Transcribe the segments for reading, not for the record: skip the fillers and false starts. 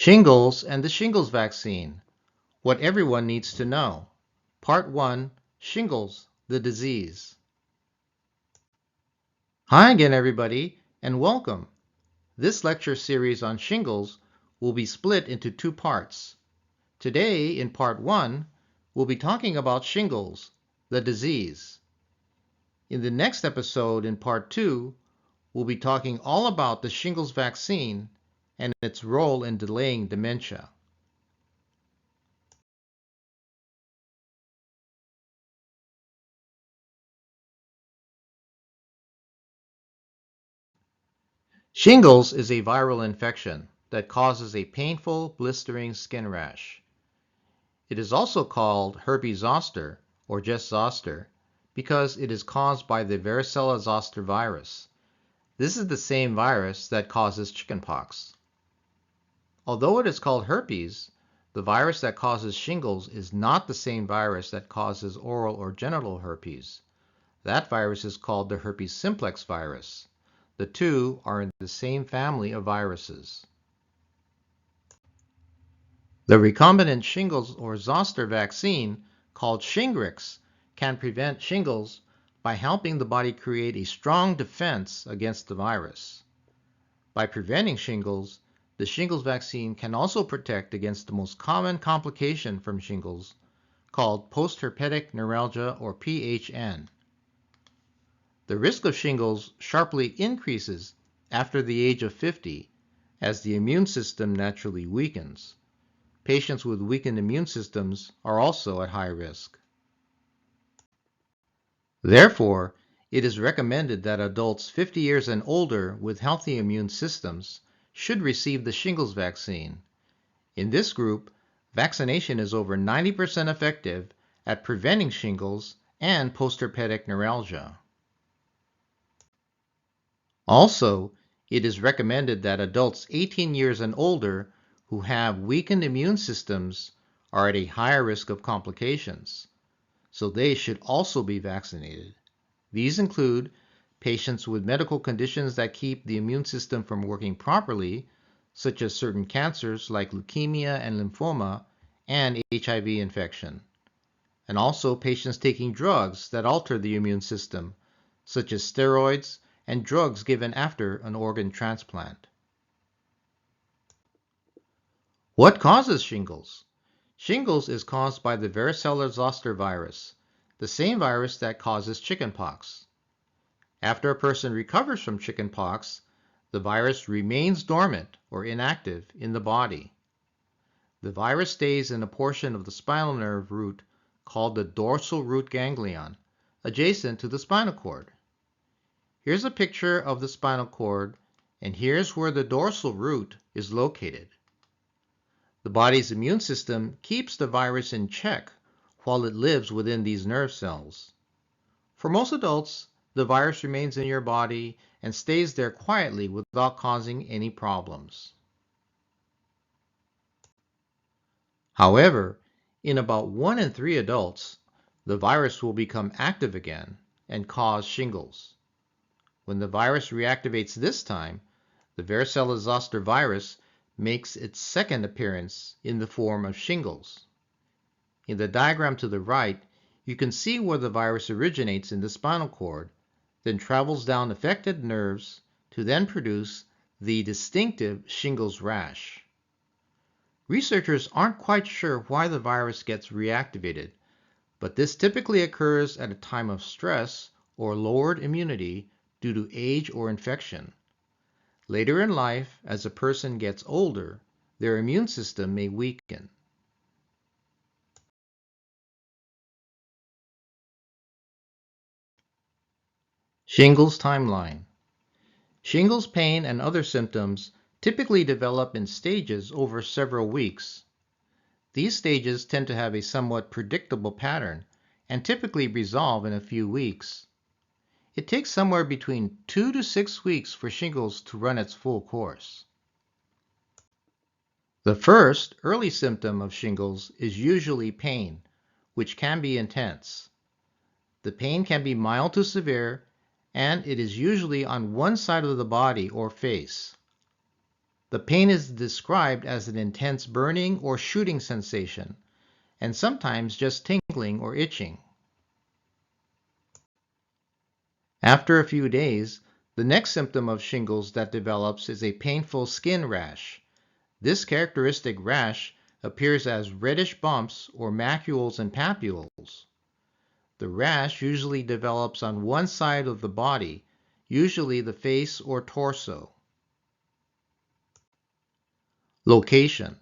Shingles and the shingles vaccine. What everyone needs to know. Part 1, Shingles, the disease. Hi again, everybody, and welcome. This lecture series on shingles will be split into two parts. Today, in Part 1, we'll be talking about shingles, the disease. In the next episode, in Part 2, we'll be talking all about the shingles vaccine and its role in delaying dementia. Shingles is a viral infection that causes a painful, blistering skin rash. It is also called herpes zoster, or just zoster, because it is caused by the varicella zoster virus. This is the same virus that causes chickenpox. Although it is called herpes, the virus that causes shingles is not the same virus that causes oral or genital herpes. That virus is called the herpes simplex virus. The two are in the same family of viruses. The recombinant shingles or zoster vaccine, called Shingrix, can prevent shingles by helping the body create a strong defense against the virus. By preventing shingles, the shingles vaccine can also protect against the most common complication from shingles, called postherpetic neuralgia or PHN. The risk of shingles sharply increases after the age of 50 as the immune system naturally weakens. Patients with weakened immune systems are also at high risk. Therefore, it is recommended that adults 50 years and older with healthy immune systems should receive the shingles vaccine. In this group, vaccination is over 90% effective at preventing shingles and postherpetic neuralgia. Also, it is recommended that adults 18 years and older who have weakened immune systems are at a higher risk of complications, so they should also be vaccinated. These include patients with medical conditions that keep the immune system from working properly, such as certain cancers like leukemia and lymphoma, and HIV infection, and also patients taking drugs that alter the immune system, such as steroids and drugs given after an organ transplant. What causes shingles? Shingles is caused by the varicella zoster virus, the same virus that causes chickenpox. After a person recovers from chickenpox, the virus remains dormant or inactive in the body. The virus stays in a portion of the spinal nerve root called the dorsal root ganglion, adjacent to the spinal cord. Here's a picture of the spinal cord, and here's where the dorsal root is located. The body's immune system keeps the virus in check while it lives within these nerve cells. For most adults, the virus remains in your body and stays there quietly without causing any problems. However, in about 1 in 3 adults, the virus will become active again and cause shingles. When the virus reactivates this time, the varicella zoster virus makes its second appearance in the form of shingles. In the diagram to the right, you can see where the virus originates in the spinal cord, then travels down affected nerves to then produce the distinctive shingles rash. Researchers aren't quite sure why the virus gets reactivated, but this typically occurs at a time of stress or lowered immunity due to age or infection. Later in life, as a person gets older, their immune system may weaken. Shingles timeline. Shingles pain and other symptoms typically develop in stages over several weeks. These stages tend to have a somewhat predictable pattern and typically resolve in a few weeks. It takes somewhere between 2 to 6 weeks for shingles to run its full course. The first, early symptom of shingles is usually pain, which can be intense. The pain can be mild to severe, and it is usually on one side of the body or face. The pain is described as an intense burning or shooting sensation, and sometimes just tingling or itching. After a few days, the next symptom of shingles that develops is a painful skin rash. This characteristic rash appears as reddish bumps or macules and papules. The rash usually develops on one side of the body, usually the face or torso. Location.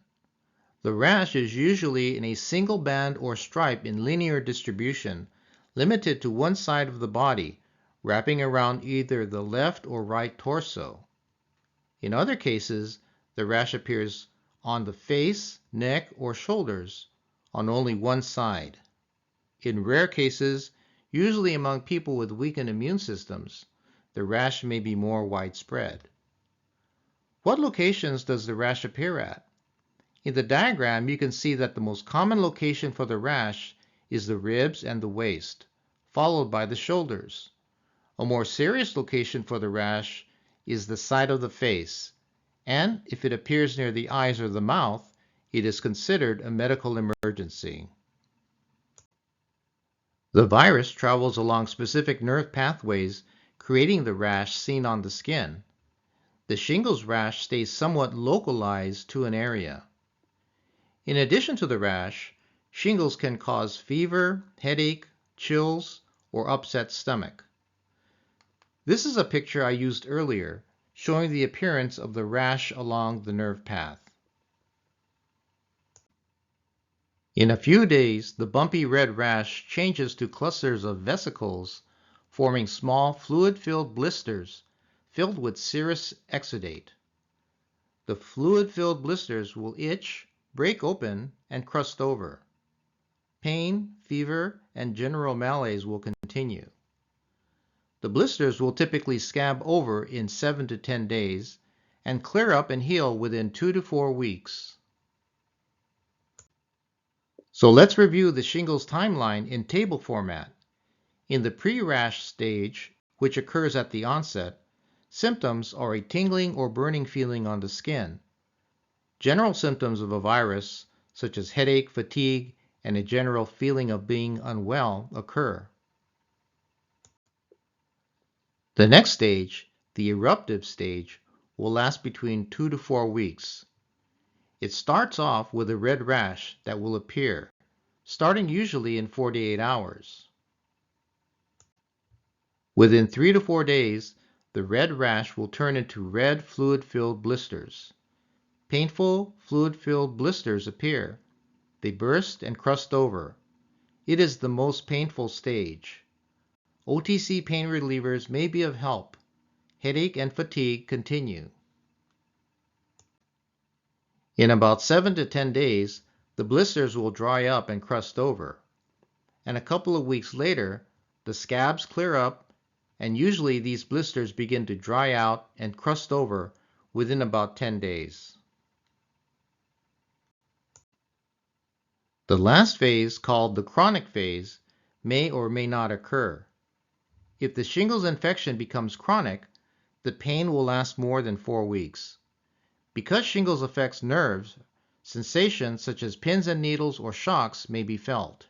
The rash is usually in a single band or stripe in linear distribution, limited to one side of the body, wrapping around either the left or right torso. In other cases, the rash appears on the face, neck, or shoulders on only one side. In rare cases, usually among people with weakened immune systems, the rash may be more widespread. What locations does the rash appear at? In the diagram, you can see that the most common location for the rash is the ribs and the waist, followed by the shoulders. A more serious location for the rash is the side of the face, and if it appears near the eyes or the mouth, it is considered a medical emergency. The virus travels along specific nerve pathways, creating the rash seen on the skin. The shingles rash stays somewhat localized to an area. In addition to the rash, shingles can cause fever, headache, chills, or upset stomach. This is a picture I used earlier, showing the appearance of the rash along the nerve path. In a few days, the bumpy red rash changes to clusters of vesicles, forming small fluid-filled blisters filled with serous exudate. The fluid-filled blisters will itch, break open, and crust over. Pain, fever, and general malaise will continue. The blisters will typically scab over in 7 to 10 days and clear up and heal within 2 to 4 weeks. So let's review the shingles timeline in table format. In the pre-rash stage, which occurs at the onset, symptoms are a tingling or burning feeling on the skin. General symptoms of a virus, such as headache, fatigue, and a general feeling of being unwell, occur. The next stage, the eruptive stage, will last between 2 to 4 weeks. It starts off with a red rash that will appear, starting usually in 48 hours. Within 3 to 4 days, the red rash will turn into red fluid-filled blisters. Painful, fluid-filled blisters appear. They burst and crust over. It is the most painful stage. OTC pain relievers may be of help. Headache and fatigue continue. In about 7 to 10 days, the blisters will dry up and crust over. And a couple of weeks later, the scabs clear up, and usually these blisters begin to dry out and crust over within about 10 days. The last phase, called the chronic phase, may or may not occur. If the shingles infection becomes chronic, the pain will last more than 4 weeks. Because shingles affects nerves, sensations such as pins and needles or shocks may be felt.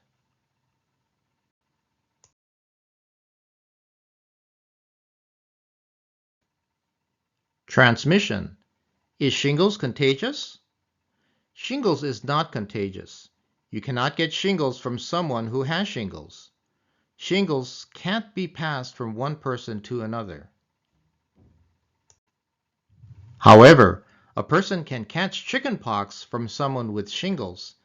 Transmission. Is shingles contagious? Shingles is not contagious. You cannot get shingles from someone who has shingles. Shingles can't be passed from one person to another. However, a person can catch chickenpox from someone with shingles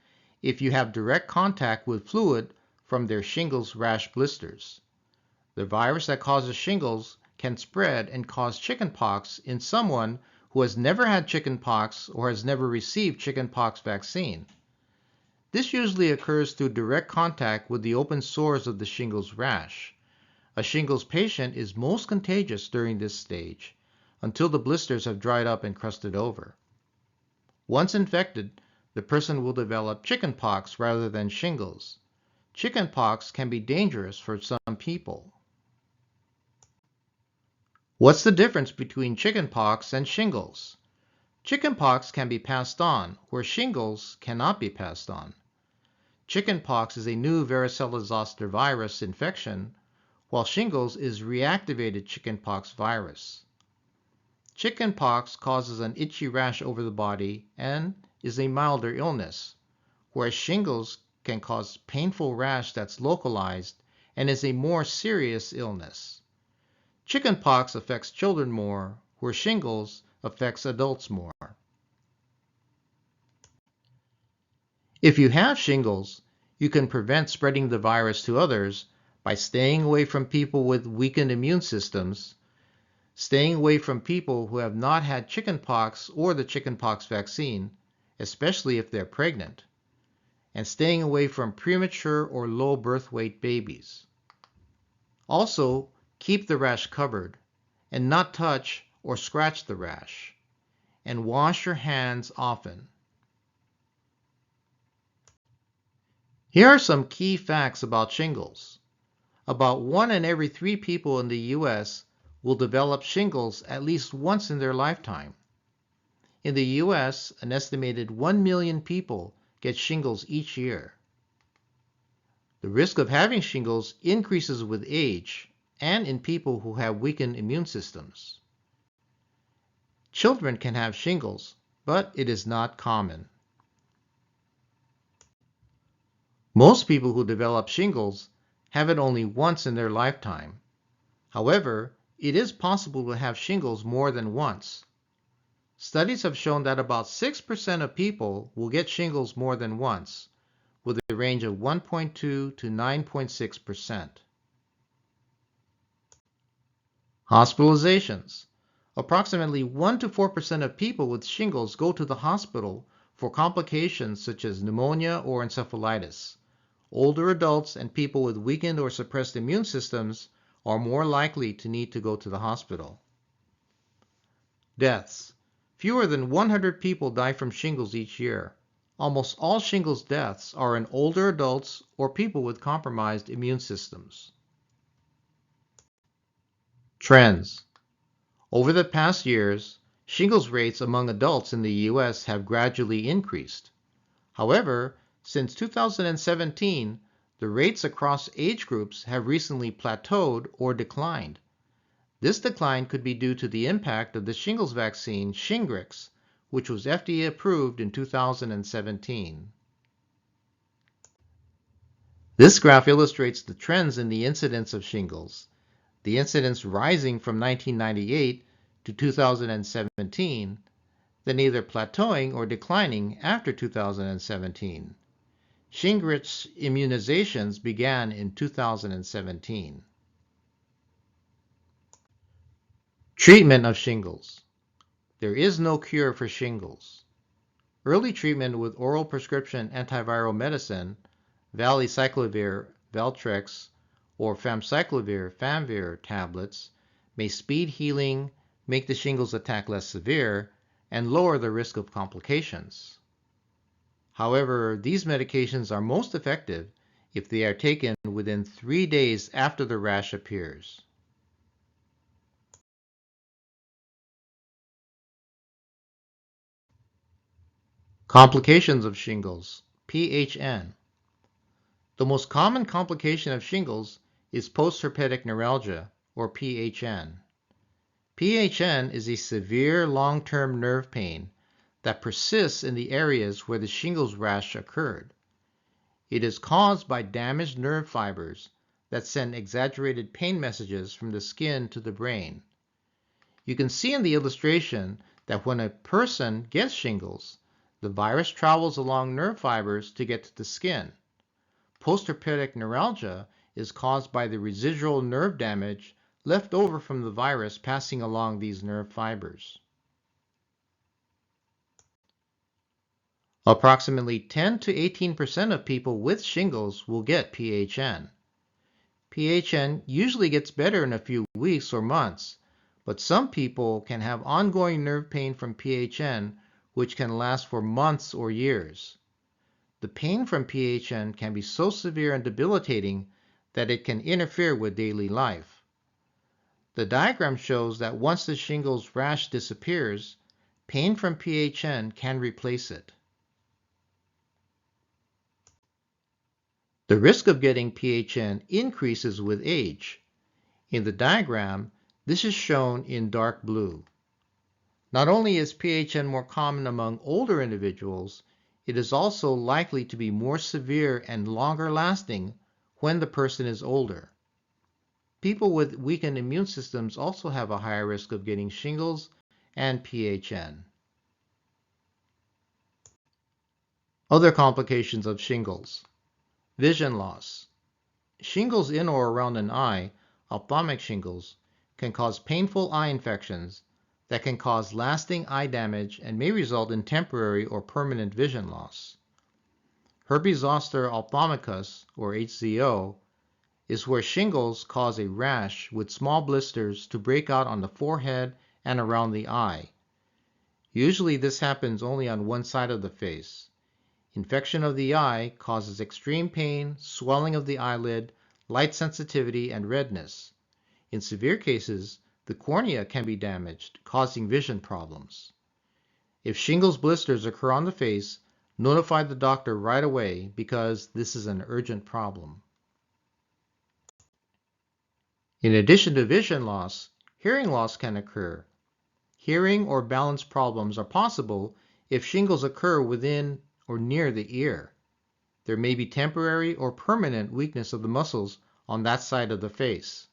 if you have direct contact with fluid from their shingles rash blisters. The virus that causes shingles can spread and cause chickenpox in someone who has never had chickenpox or has never received chickenpox vaccine. This usually occurs through direct contact with the open sores of the shingles rash. A shingles patient is most contagious during this stage, until the blisters have dried up and crusted over. Once infected, the person will develop chickenpox rather than shingles. Chickenpox can be dangerous for some people. What's the difference between chickenpox and shingles? Chickenpox can be passed on, where shingles cannot be passed on. Chickenpox is a new varicella-zoster virus infection, while shingles is reactivated chickenpox virus. Chickenpox causes an itchy rash over the body and is a milder illness, whereas shingles can cause painful rash that's localized and is a more serious illness. Chickenpox affects children more, where shingles affects adults more. If you have shingles, you can prevent spreading the virus to others by staying away from people with weakened immune systems, staying away from people who have not had chickenpox or the chickenpox vaccine, especially if they're pregnant, and staying away from premature or low birth weight babies. Also, keep the rash covered and not touch or scratch the rash, and wash your hands often. Here are some key facts about shingles. About 1 in every 3 people in the U.S. will develop shingles at least once in their lifetime. In the U.S., an estimated 1 million people get shingles each year. The risk of having shingles increases with age and in people who have weakened immune systems. Children can have shingles, but it is not common. Most people who develop shingles have it only once in their lifetime. However, it is possible to have shingles more than once. Studies have shown that about 6% of people will get shingles more than once, with a range of 1.2 to 9.6%. Hospitalizations. Approximately 1 to 4% of people with shingles go to the hospital for complications such as pneumonia or encephalitis. Older adults and people with weakened or suppressed immune systems are more likely to need to go to the hospital. Deaths. Fewer than 100 people die from shingles each year. Almost all shingles deaths are in older adults or people with compromised immune systems. Trends. Over the past years, shingles rates among adults in the U.S. have gradually increased. However, since 2017, the rates across age groups have recently plateaued or declined. This decline could be due to the impact of the shingles vaccine Shingrix, which was FDA approved in 2017. This graph illustrates the trends in the incidence of shingles, the incidence rising from 1998 to 2017, then either plateauing or declining after 2017. Shingrix immunizations began in 2017. Treatment of shingles. There is no cure for shingles. Early treatment with oral prescription antiviral medicine, valacyclovir, Valtrex, or famciclovir, Famvir tablets may speed healing, make the shingles attack less severe, and lower the risk of complications. However, these medications are most effective if they are taken within 3 days after the rash appears. Complications of shingles, PHN. The most common complication of shingles is postherpetic neuralgia, or PHN. PHN is a severe long-term nerve pain that persists in the areas where the shingles rash occurred. It is caused by damaged nerve fibers that send exaggerated pain messages from the skin to the brain. You can see in the illustration that when a person gets shingles, the virus travels along nerve fibers to get to the skin. Postherpetic neuralgia is caused by the residual nerve damage left over from the virus passing along these nerve fibers. Approximately 10 to 18% of people with shingles will get PHN. PHN usually gets better in a few weeks or months, but some people can have ongoing nerve pain from PHN which can last for months or years. The pain from PHN can be so severe and debilitating that it can interfere with daily life. The diagram shows that once the shingles rash disappears, pain from PHN can replace it. The risk of getting PHN increases with age. In the diagram, this is shown in dark blue. Not only is PHN more common among older individuals, it is also likely to be more severe and longer lasting when the person is older. People with weakened immune systems also have a higher risk of getting shingles and PHN. Other complications of shingles. Vision loss. Shingles in or around an eye, ophthalmic shingles, can cause painful eye infections that can cause lasting eye damage and may result in temporary or permanent vision loss. Herpes zoster ophthalmicus, or HZO, is where shingles cause a rash with small blisters to break out on the forehead and around the eye. Usually this happens only on one side of the face. Infection of the eye causes extreme pain, swelling of the eyelid, light sensitivity, and redness. In severe cases, the cornea can be damaged, causing vision problems. If shingles blisters occur on the face, notify the doctor right away because this is an urgent problem. In addition to vision loss, hearing loss can occur. Hearing or balance problems are possible if shingles occur within or near the ear. There may be temporary or permanent weakness of the muscles on that side of the face.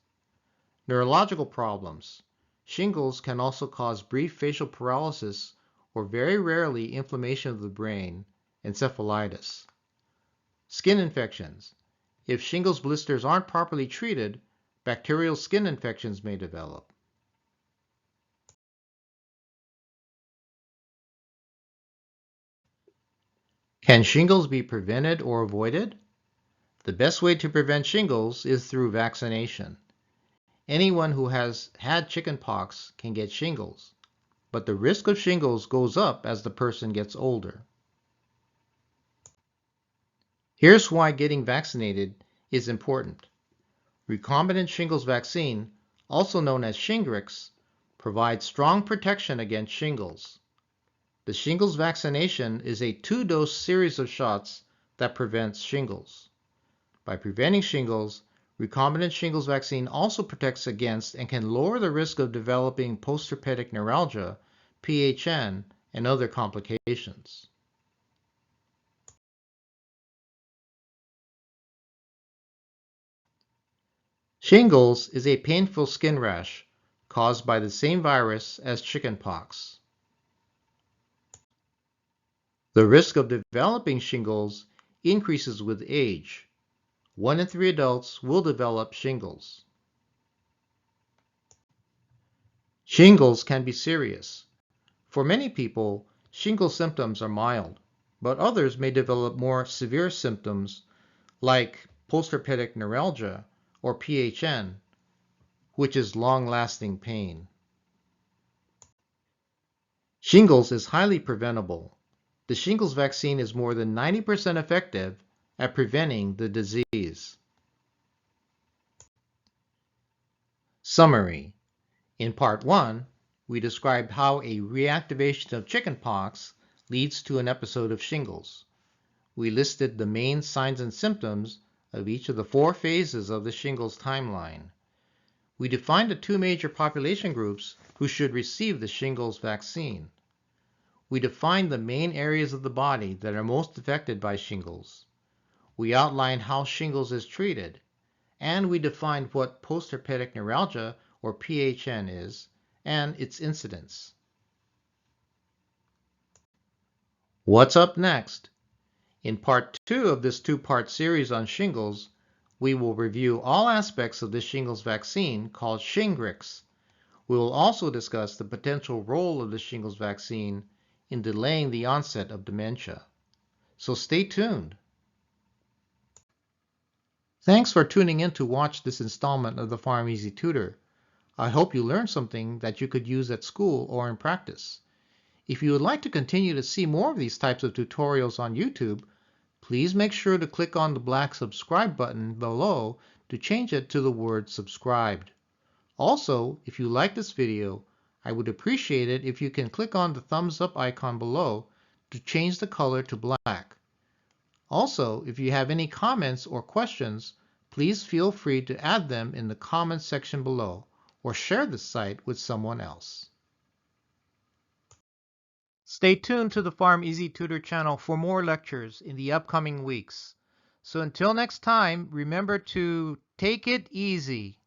Neurological problems. Shingles can also cause brief facial paralysis or very rarely inflammation of the brain, encephalitis. Skin infections. If shingles blisters aren't properly treated, bacterial skin infections may develop. Can shingles be prevented or avoided? The best way to prevent shingles is through vaccination. Anyone who has had chickenpox can get shingles, but the risk of shingles goes up as the person gets older. Here's why getting vaccinated is important. Recombinant shingles vaccine, also known as Shingrix, provides strong protection against shingles. The shingles vaccination is a 2-dose series of shots that prevents shingles. By preventing shingles, recombinant shingles vaccine also protects against and can lower the risk of developing postherpetic neuralgia, PHN, and other complications. Shingles is a painful skin rash caused by the same virus as chickenpox. The risk of developing shingles increases with age. 1 in 3 adults will develop shingles. Shingles can be serious. For many people, shingles symptoms are mild, but others may develop more severe symptoms like postherpetic neuralgia or PHN, which is long-lasting pain. Shingles is highly preventable. The shingles vaccine is more than 90% effective at preventing the disease. Summary. In Part 1, we described how a reactivation of chickenpox leads to an episode of shingles. We listed the main signs and symptoms of each of the 4 phases of the shingles timeline. We defined the 2 major population groups who should receive the shingles vaccine. We defined the main areas of the body that are most affected by shingles. We outlined how shingles is treated, and we defined what postherpetic neuralgia or PHN is and its incidence. What's up next? In Part 2 of this 2-part series on shingles, we will review all aspects of the shingles vaccine called Shingrix. We will also discuss the potential role of the shingles vaccine in delaying the onset of dementia. So stay tuned. Thanks for tuning in to watch this installment of the Farm Easy Tutor. I hope you learned something that you could use at school or in practice. If you would like to continue to see more of these types of tutorials on YouTube, please make sure to click on the black subscribe button below to change it to the word subscribed. Also, if you like this video, I would appreciate it if you can click on the thumbs up icon below to change the color to black. Also, if you have any comments or questions, please feel free to add them in the comments section below or share the site with someone else. Stay tuned to the Farm Easy Tutor channel for more lectures in the upcoming weeks. So until next time, remember to take it easy.